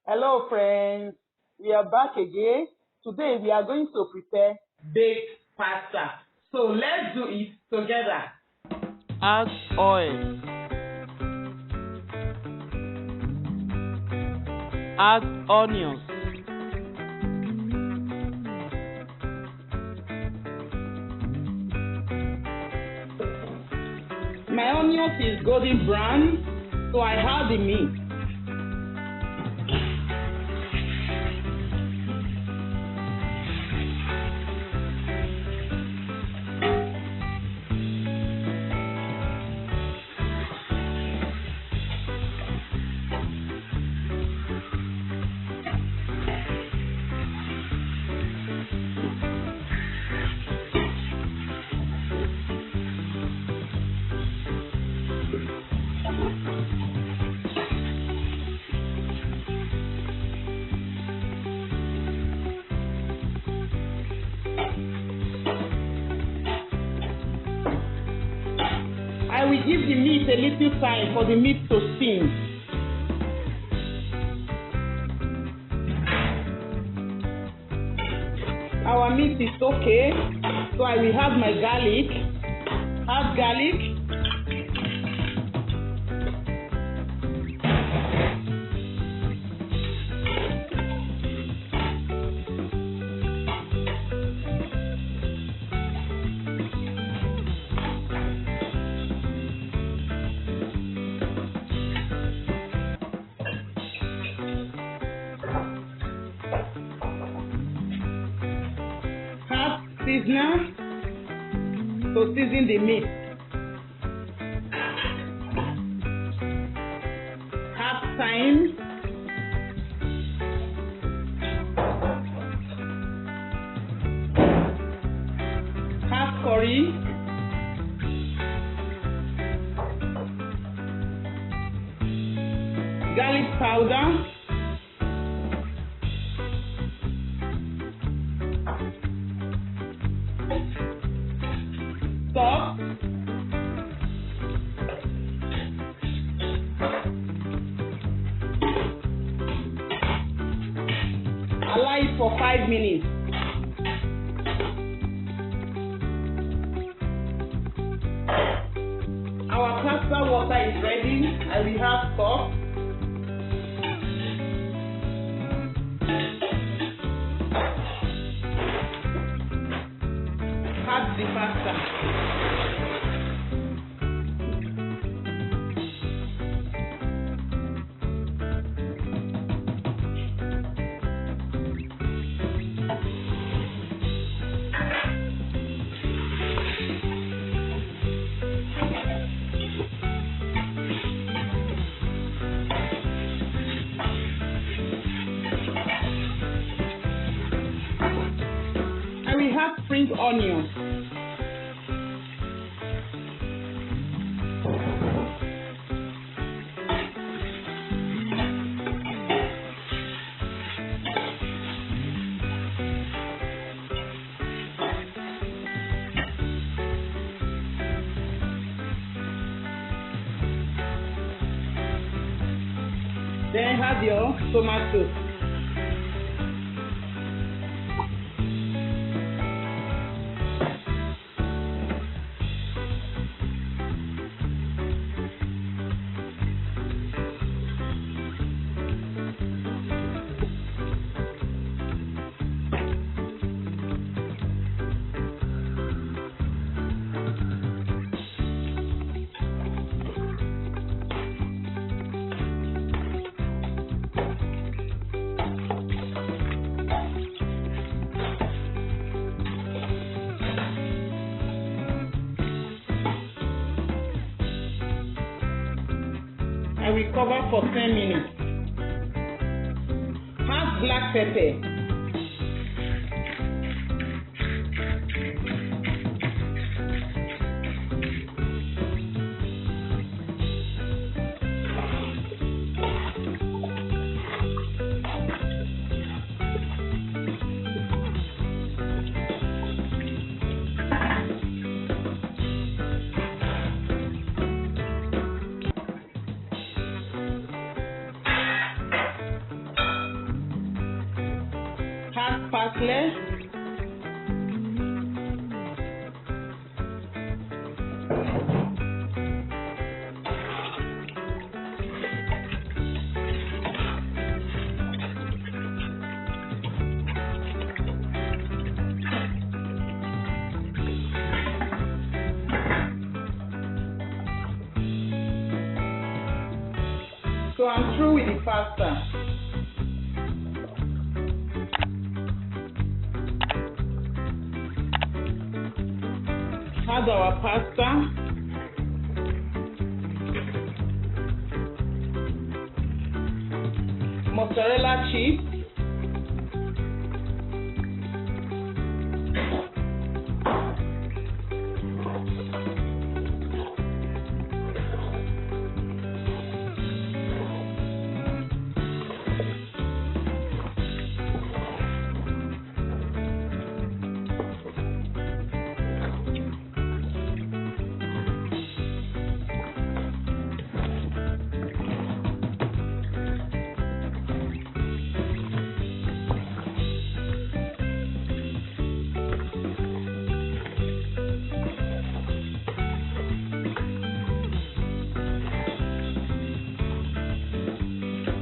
Hello, friends. We are back again. Today we are going to prepare baked pasta. So let's do it together. Add oil. Add onions. My onions is golden brown, so I add the meat. I will give the meat a little time for the meat to steam. Our meat is okay, so I will have my garlic. Add garlic. Seasoner to season the meat. Half thyme. Half curry. Garlic powder. Salt, allow it for 5 minutes. Our pasta water is ready. I will have sauce. Add the pasta. I will have spring onions. Then have your tomato. I will cover for 10 minutes. Add black pepper. parsley. So I'm through with the pasta. Add our pasta. Mozzarella cheese.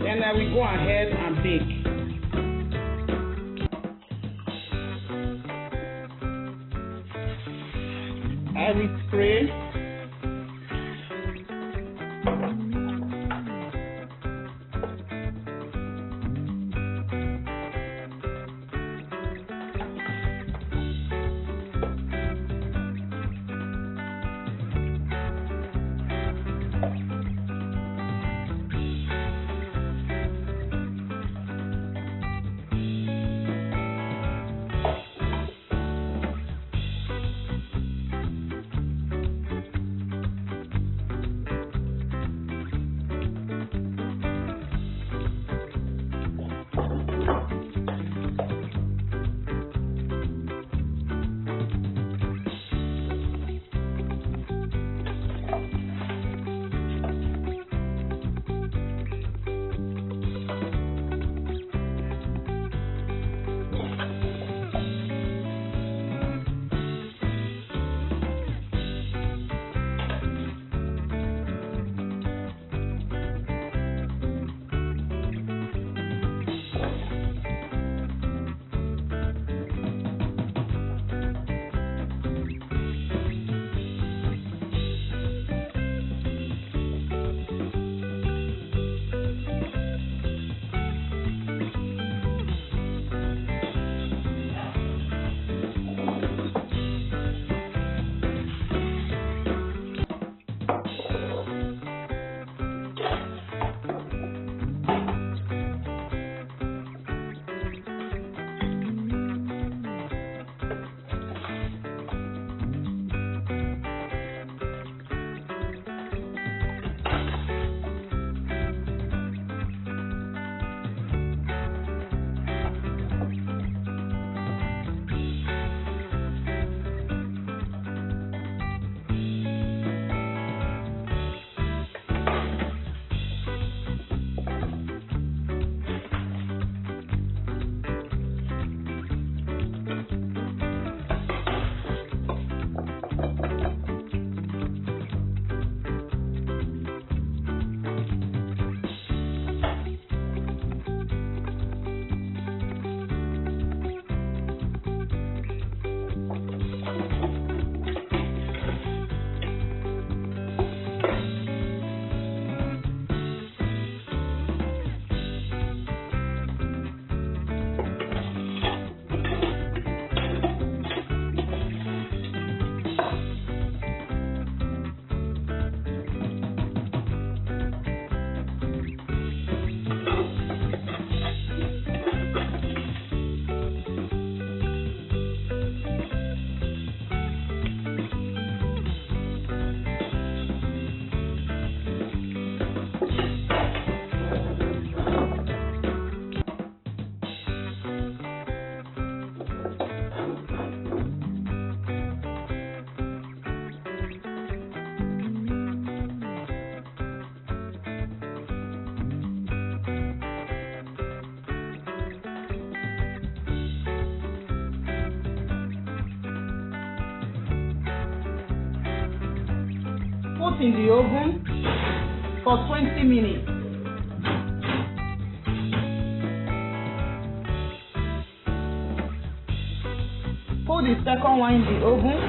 And I will go ahead and bake. I will spray. put in the oven for 20 minutes. Put the second one in the oven.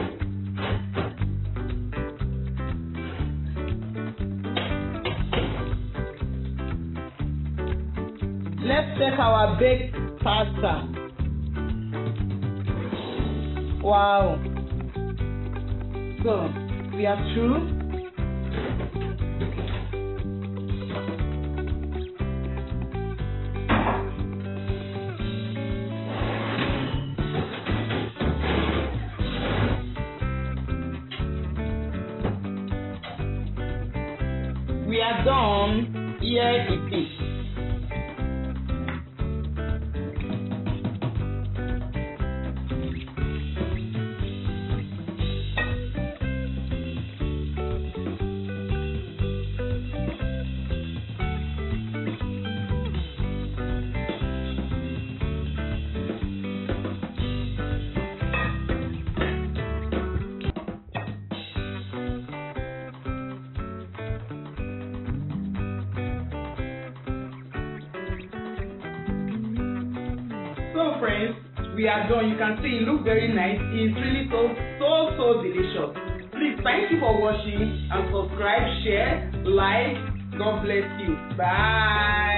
Let's take our baked pasta. Wow. So, we are through. We are done. Here it is. So friends, we are done. You can see it looks very nice. It's really so delicious. Please, thank you for watching and subscribe, share, like. God bless you. Bye.